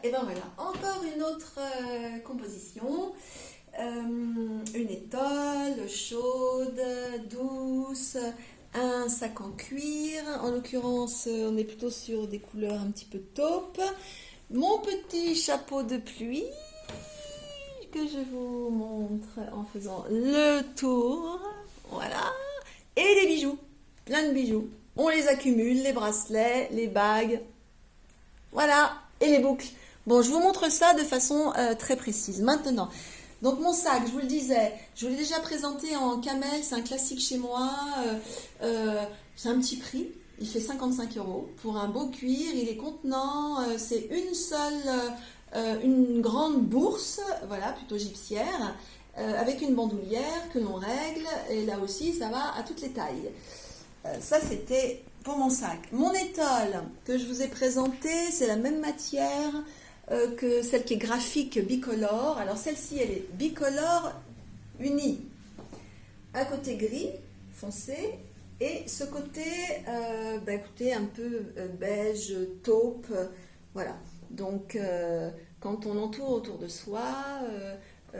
et ben voilà, encore une autre composition. Une étole chaude, douce, un sac en cuir. En l'occurrence, on est plutôt sur des couleurs un petit peu taupe. Mon petit chapeau de pluie que je vous montre en faisant le tour. Voilà. Et des bijoux, plein de bijoux. On les accumule, les bracelets, les bagues. Voilà. Et les boucles. Bon, je vous montre ça de façon très précise. Maintenant, donc mon sac, je vous le disais, je vous l'ai déjà présenté en camel, c'est un classique chez moi. C'est un petit prix. Il fait 55 € pour un beau cuir. Il est contenant. C'est une seule, une grande bourse, voilà, plutôt gypsière, avec une bandoulière que l'on règle. Et là aussi, ça va à toutes les tailles. Ça, c'était pour mon sac. Mon étole que je vous ai présentée, c'est la même matière que celle qui est graphique bicolore. Alors celle-ci, elle est bicolore unie. Un côté gris foncé et ce côté, écoutez, un peu beige, taupe. Voilà. Donc, quand on entoure autour de soi,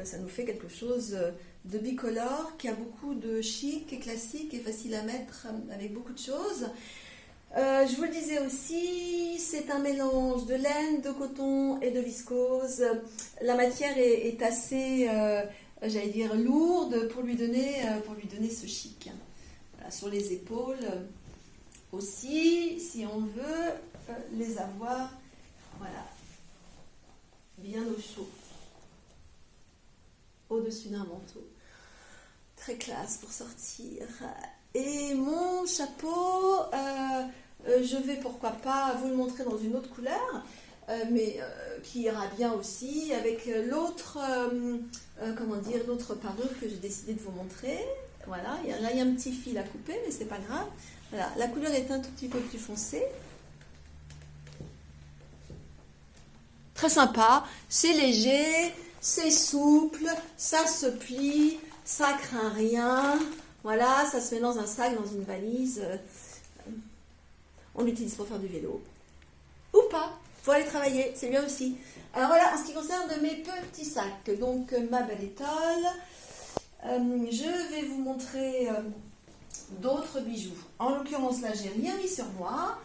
ça nous fait quelque chose de bicolore qui a beaucoup de chic et classique et facile à mettre avec beaucoup de choses. Je vous le disais aussi, c'est un mélange de laine, de coton et de viscose. La matière est assez, j'allais dire, lourde pour lui donner ce chic. Voilà, sur les épaules aussi, si on veut les avoir, voilà, bien au chaud, au-dessus d'un manteau. Très classe pour sortir. Et mon chapeau, je vais pourquoi pas vous le montrer dans une autre couleur, mais qui ira bien aussi avec l'autre, l'autre parure que j'ai décidé de vous montrer. Voilà, là il y a un petit fil à couper, mais c'est pas grave. Voilà, la couleur est un tout petit peu plus foncée. Très sympa, c'est léger, c'est souple, ça se plie, ça craint rien. Voilà, ça se met dans un sac, dans une valise. On l'utilise pour faire du vélo. Ou pas, faut aller travailler, c'est bien aussi. Alors voilà, en ce qui concerne mes petits sacs, donc ma belle étole, je vais vous montrer d'autres bijoux. En l'occurrence, là, j'ai rien mis sur moi.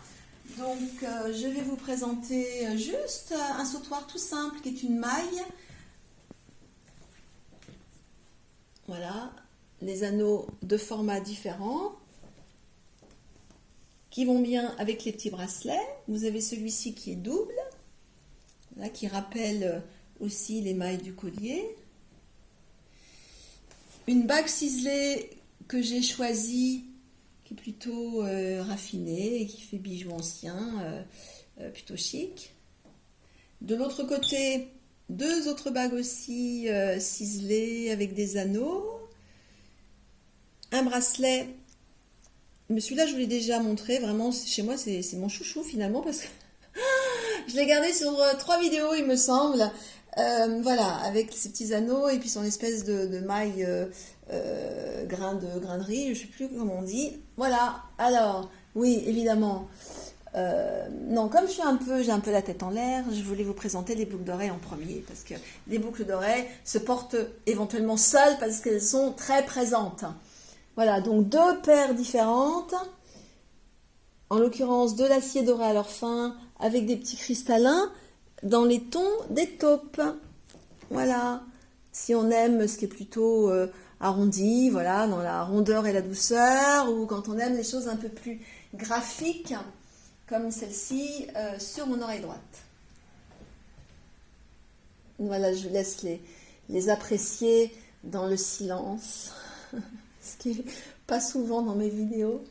Donc, je vais vous présenter juste un sautoir tout simple qui est une maille. Voilà, les anneaux de formats différents qui vont bien avec les petits bracelets. Vous avez celui-ci qui est double, là, qui rappelle aussi les mailles du collier. Une bague ciselée que j'ai choisie, qui est plutôt raffinée et qui fait bijoux ancien, plutôt chic. De l'autre côté, deux autres bagues aussi ciselées avec des anneaux. Un bracelet, mais celui-là je vous l'ai déjà montré, vraiment chez moi c'est mon chouchou finalement parce que je l'ai gardé sur 3 vidéos il me semble. Voilà, avec ces petits anneaux et puis son espèce de maille grain de riz, je ne sais plus comment on dit. Voilà, alors, oui, évidemment. Non, comme j'ai un peu la tête en l'air, je voulais vous présenter les boucles d'oreilles en premier, parce que les boucles d'oreilles se portent éventuellement seules parce qu'elles sont très présentes. Voilà, donc 2 paires différentes, en l'occurrence de l'acier doré à leur fin, avec des petits cristallins, dans les tons des taupes. Voilà, si on aime ce qui est plutôt arrondi, voilà, dans la rondeur et la douceur, ou quand on aime les choses un peu plus graphiques, comme celle-ci sur mon oreille droite. Voilà, je vous laisse les apprécier dans le silence, ce qui n'est pas souvent dans mes vidéos.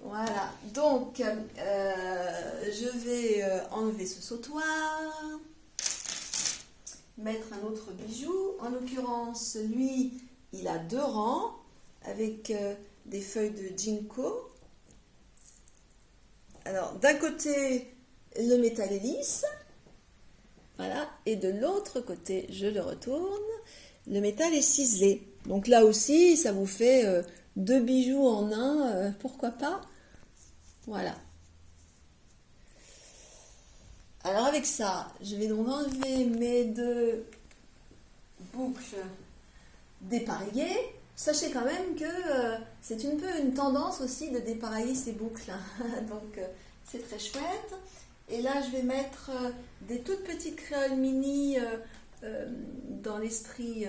Voilà, donc je vais enlever ce sautoir, mettre un autre bijou. En l'occurrence, lui, il a 2 rangs avec des feuilles de ginkgo. Alors, d'un côté, le métal est lisse, voilà, et de l'autre côté, je le retourne, le métal est ciselé. Donc là aussi, ça vous fait 2 bijoux en un, pourquoi pas. Voilà. Alors avec ça, je vais donc enlever mes deux boucles dépareillées. Sachez quand même que c'est un peu une tendance aussi de dépareiller ces boucles. Donc c'est très chouette. Et là, je vais mettre des toutes petites créoles mini dans l'esprit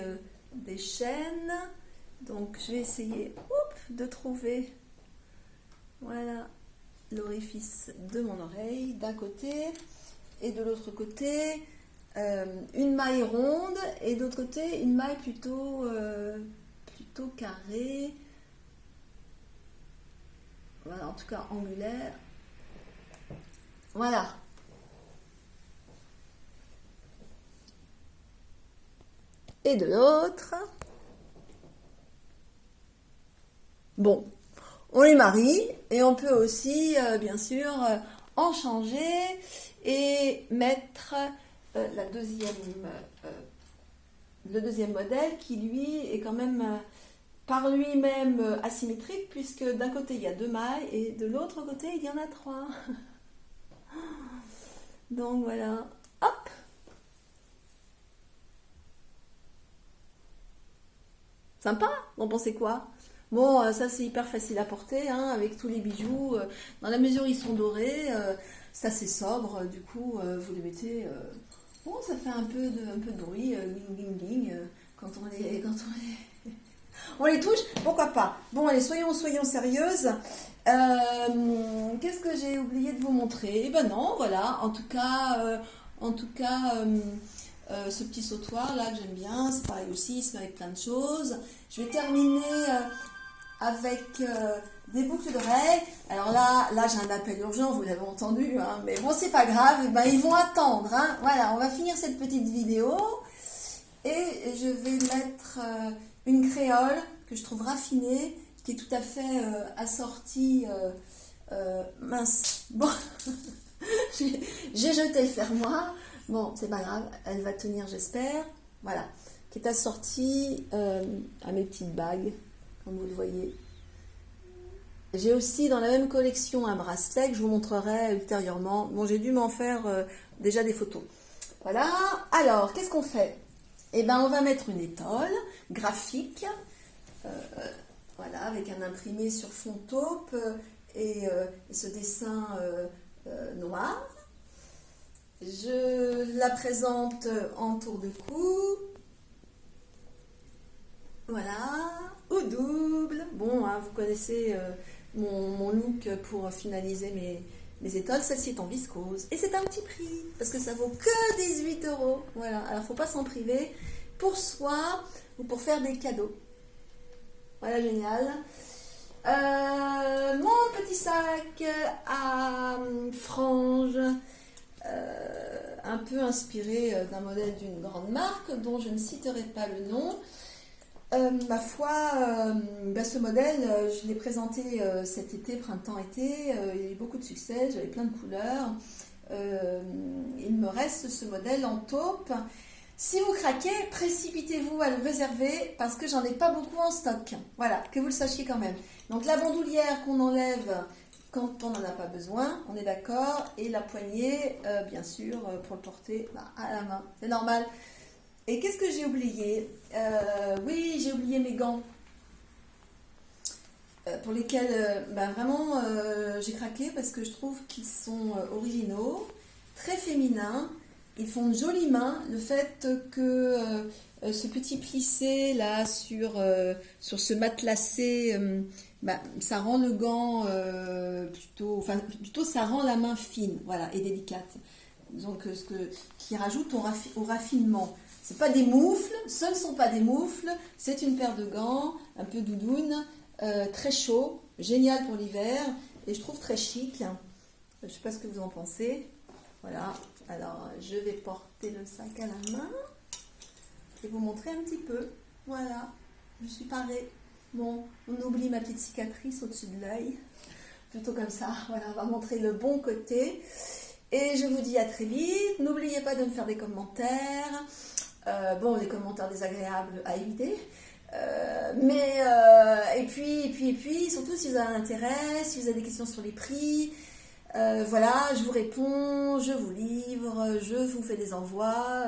des chaînes. Donc je vais essayer de trouver, voilà, l'orifice de mon oreille d'un côté et de l'autre côté une maille ronde et de l'autre côté une maille plutôt carrée, voilà, en tout cas angulaire, voilà. Et de l'autre, bon, on les marie et on peut aussi bien sûr en changer et mettre le deuxième modèle qui lui est quand même par lui-même asymétrique puisque d'un côté il y a 2 mailles et de l'autre côté il y en a 3. Donc voilà, hop. Sympa, vous en pensez quoi? Bon, ça c'est hyper facile à porter, hein, avec tous les bijoux. Dans la mesure où ils sont dorés, c'est assez sobre. Du coup, vous les mettez. Bon, ça fait un peu de bruit, gling gling gling, quand on les touche. Pourquoi pas? Bon, allez, soyons sérieuses. Qu'est-ce que j'ai oublié de vous montrer? Eh ben non, voilà. En tout cas, ce petit sautoir là que j'aime bien, c'est pareil aussi, il se met avec plein de choses. Je vais terminer avec des boucles d'oreilles. Alors là j'ai un appel urgent, vous l'avez entendu, hein, mais bon, c'est pas grave, ben, ils vont attendre. Hein. Voilà, on va finir cette petite vidéo et je vais mettre une créole que je trouve raffinée, qui est tout à fait assortie. Mince, bon, j'ai jeté le fermoir. Bon, c'est pas grave, elle va tenir, j'espère. Voilà, qui est assortie à mes petites bagues, comme vous le voyez. J'ai aussi dans la même collection un bracelet que je vous montrerai ultérieurement. Bon, j'ai dû m'en faire déjà des photos. Voilà, alors, qu'est-ce qu'on fait? Eh ben, on va mettre une étole graphique, voilà, avec un imprimé sur fond taupe et ce dessin noir. Je la présente en tour de cou, voilà, ou double. Bon, hein, vous connaissez mon look pour finaliser mes étoiles. Celle-ci est en viscose et c'est un petit prix parce que ça vaut que 18 €. Voilà, alors faut pas s'en priver pour soi ou pour faire des cadeaux. Voilà, génial. Mon petit sac à franges. Un peu inspiré d'un modèle d'une grande marque dont je ne citerai pas le nom. Ma foi, ce modèle, je l'ai présenté cet été, printemps-été, il y a eu beaucoup de succès, j'avais plein de couleurs. Il me reste ce modèle en taupe. Si vous craquez, précipitez-vous à le réserver parce que j'en ai pas beaucoup en stock. Voilà, que vous le sachiez quand même. Donc la bandoulière qu'on enlève quand on n'en a pas besoin, on est d'accord, et la poignée, bien sûr, pour le porter à la main, c'est normal. Et qu'est-ce que j'ai oublié? Oui, j'ai oublié mes gants, pour lesquels, vraiment, j'ai craqué parce que je trouve qu'ils sont originaux, très féminins, ils font de jolies mains. Le fait que ce petit plissé là sur ce matelassé, ça rend le gant plutôt ça rend la main fine, voilà, et délicate. Donc qui rajoute au raffinement. C'est pas des moufles, ce ne sont pas des moufles, c'est une paire de gants un peu doudoune, très chaud, génial pour l'hiver et je trouve très chic. Je sais pas ce que vous en pensez. Voilà, alors je vais porter le sac à la main et vous montrer un petit peu. Voilà, je suis parée. Bon, on oublie ma petite cicatrice au-dessus de l'œil. Plutôt comme ça, voilà, on va montrer le bon côté. Et je vous dis à très vite. N'oubliez pas de me faire des commentaires. Les commentaires désagréables à éviter. Et puis, surtout si vous avez un intérêt, si vous avez des questions sur les prix, voilà, je vous réponds, je vous livre. livres, je vous fais des envois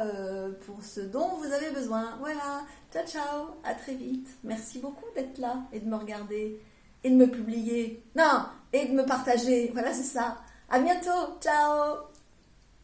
pour ce dont vous avez besoin. Voilà, ciao ciao, à très vite. Merci beaucoup d'être là et de me regarder et de me publier. Non, et de me partager. Voilà, c'est ça. À bientôt, ciao.